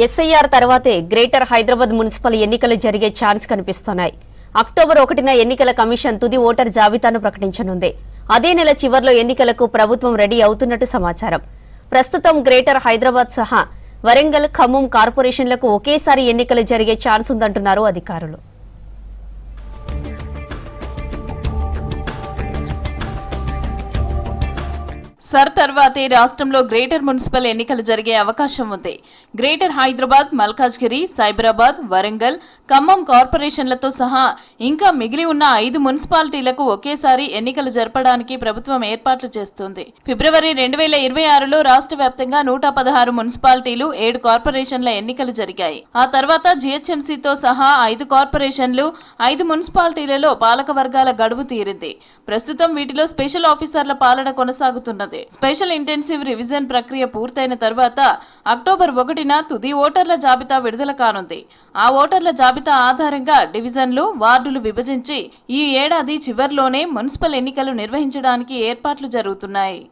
SIR తర్వాతే greater Hyderabad municipal ఎన్నికలు జరిగే ఛాన్స్ కనిపిస్తున్నాయి. అక్టోబర్ 1న ఎన్నికల కమిషన్ తుది ఓటర్ జాబితాను ప్రకటించనుంది. అదే నెల చివర్లో ఎన్నికలకు ప్రభుత్వం రెడీ అవుతున్నట్టు సమాచారం. ప్రస్తుతం గ్రేటర్ హైదరాబాద్ సహా వరంగల్, ఖమ్మం కార్పొరేషన్లకు ఒకేసారి ఎన్నికలు జరిగే ఛాన్స్ ఉందంటున్నారు అధికారులు. సర్ తర్వాతే రాష్ట్రంలో గ్రేటర్ మున్సిపల్ ఎన్నికలు జరిగే అవకాశం ఉంది. గ్రేటర్ హైదరాబాద్, మల్కాజ్గిరి, సైబరాబాద్, వరంగల్, ఖమ్మం కార్పొరేషన్లతో సహా ఇంకా మిగిలి ఉన్న 5 మున్సిపాలిటీలకు ఒకేసారి ఎన్నికలు జరపడానికి ప్రభుత్వం ఏర్పాట్లు చేస్తోంది. ఫిబ్రవరి 2026లో రాష్ట్ర వ్యాప్తంగా 116 మున్సిపాలిటీలు, 7 కార్పొరేషన్ల ఎన్నికలు జరిగాయి. ఆ తర్వాత జీహెచ్ఎంసీతో సహా 5 కార్పొరేషన్లు, 5 మున్సిపాలిటీలలో పాలక వర్గాల గడువు తీరింది. ప్రస్తుతం వీటిలో స్పెషల్ ఆఫీసర్ల పాలన కొనసాగుతున్నది. స్పెషల్ ఇంటెన్సివ్ రివిజన్ ప్రక్రియ పూర్తయిన తర్వాత అక్టోబర్ 1న తుది ఓటర్ల జాబితా విడుదల కానుంది. ఆ ఓటర్ల జాబితా ఆధారంగా డివిజన్లు, వార్డులు విభజించి ఈ ఏడాది చివర్లోనే మున్సిపల్ ఎన్నికలు నిర్వహించడానికి ఏర్పాట్లు జరుగుతున్నాయి.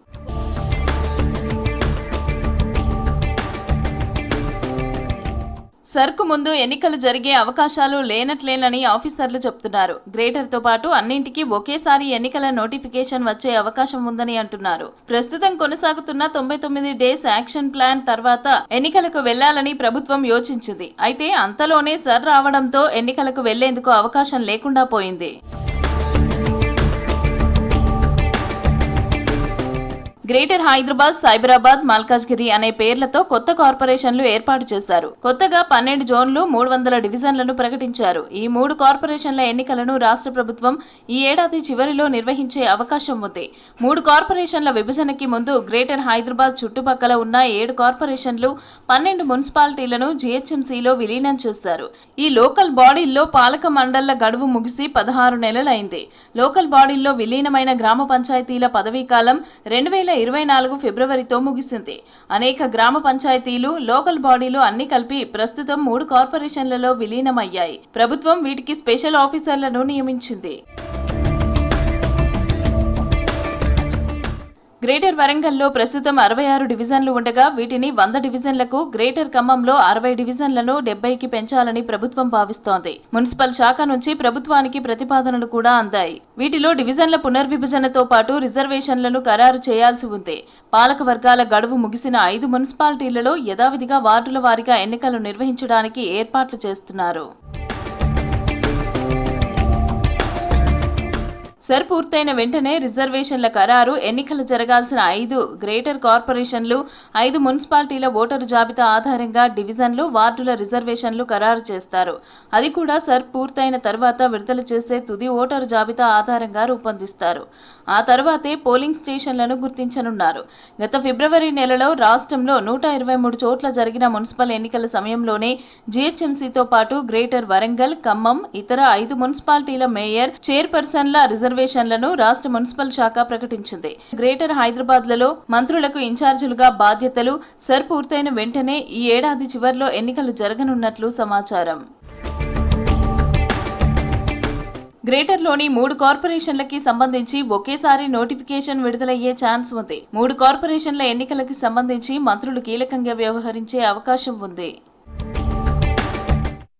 సర్కు ముందు ఎన్నికలు జరిగే అవకాశాలు లేనట్లేనని ఆఫీసర్లు చెబుతున్నారు. గ్రేటర్తో పాటు అన్నింటికీ ఒకేసారి ఎన్నికల నోటిఫికేషన్ వచ్చే అవకాశం ఉందని అంటున్నారు. ప్రస్తుతం కొనసాగుతున్న 99 డేస్ యాక్షన్ ప్లాన్ తర్వాత ఎన్నికలకు వెళ్లాలని ప్రభుత్వం యోచించింది. అయితే అంతలోనే సర్ రావడంతో ఎన్నికలకు వెళ్లేందుకు అవకాశం లేకుండా పోయింది. గ్రేటర్ హైదరాబాద్, సైబరాబాద్, మల్కాజ్గిరి అనే పేర్లతో కొత్త కార్పొరేషన్లు ఏర్పాటు చేశారు. కొత్తగా 12 జోన్లు, 300 డివిజన్లను ప్రకటించారు. ఈ 3 కార్పొరేషన్ల ఎన్నికలను రాష్ట్ర ప్రభుత్వం ఈ ఏడాది చివరిలో నిర్వహించే అవకాశం ఉంది. 3 కార్పొరేషన్ల విభజనకి ముందు గ్రేటర్ హైదరాబాద్ చుట్టుపక్కల ఉన్న 7 కార్పొరేషన్లు, 12 మున్సిపాలిటీలను జీహెచ్ఎంసీలో విలీనం చేశారు. ఈ లోకల్ బాడీల్లో పాలక మండళ్ల గడువు ముగిసి 16 నెలలైంది. లోకల్ బాడీల్లో విలీనమైన గ్రామ పంచాయతీల పదవీకాలం 2024 ఫిబ్రవరితో ముగిసింది. అనేక గ్రామ పంచాయతీలు, లోకల్ బాడీలు అన్ని కలిపి ప్రస్తుతం 3 కార్పొరేషన్లలో విలీనమయ్యాయి. ప్రభుత్వం వీటికి స్పెషల్ ఆఫీసర్లను నియమించింది. గ్రేటర్ వరంగల్లో ప్రస్తుతం 66 డివిజన్లు ఉండగా వీటిని 100 డివిజన్లకు, గ్రేటర్ ఖమ్మంలో 60 డివిజన్లను 70కి పెంచాలని ప్రభుత్వం భావిస్తోంది. మున్సిపల్ శాఖ నుంచి ప్రభుత్వానికి ప్రతిపాదనలు కూడా అందాయి. వీటిలో డివిజన్ల పునర్విభజనతో పాటు రిజర్వేషన్లను ఖరారు చేయాల్సి ఉంది. పాలక వర్గాల గడువు ముగిసిన 5 మున్సిపాలిటీలలో యథావిధిగా వార్డుల వారీగా ఎన్నికలు నిర్వహించడానికి ఏర్పాట్లు చేస్తున్నారు. సర్ పూర్తయిన వెంటనే రిజర్వేషన్ల ఖరారు, ఎన్నికలు జరగాల్సిన 5 గ్రేటర్ కార్పొరేషన్లు, 5 మున్సిపాలిటీల ఓటరు జాబితా ఆధారంగా డివిజన్లు, వార్డుల రిజర్వేషన్లు ఖరారు చేస్తారు. అది కూడా సర్ పూర్తయిన తర్వాత విడుదల చేసే తుది ఓటరు జాబితా ఆధారంగా రూపొందిస్తారు. ఆ తర్వాతే పోలింగ్ స్టేషన్లను గుర్తించనున్నారు. గత ఫిబ్రవరి నెలలో రాష్ట్రంలో 123 చోట్ల జరిగిన మున్సిపల్ ఎన్నికల సమయంలోనే జీహెచ్ఎంసీతో పాటు గ్రేటర్ వరంగల్, ఖమ్మం, ఇతర 5 మున్సిపాలిటీల మేయర్, చైర్పర్సన్ల రిజర్వేషన్లను రాష్ట్ర మున్సిపల్ శాఖ ప్రకటించింది. గ్రేటర్ హైదరాబాద్లలో మంత్రులకు ఇన్ఛార్జీలుగా బాధ్యతలు సర్ పూర్తయిన వెంటనే ఈ ఏడాది చివర్లో ఎన్నికలు జరగనున్నట్లు సమాచారం. గ్రేటర్లోని 3 కార్పొరేషన్లకి సంబంధించి ఒకేసారి నోటిఫికేషన్ విడుదలయ్యే ఛాన్స్ ఉంది. 3 కార్పొరేషన్ల ఎన్నికలకి సంబంధించి మంత్రులు కీలకంగా వ్యవహరించే అవకాశం ఉంది.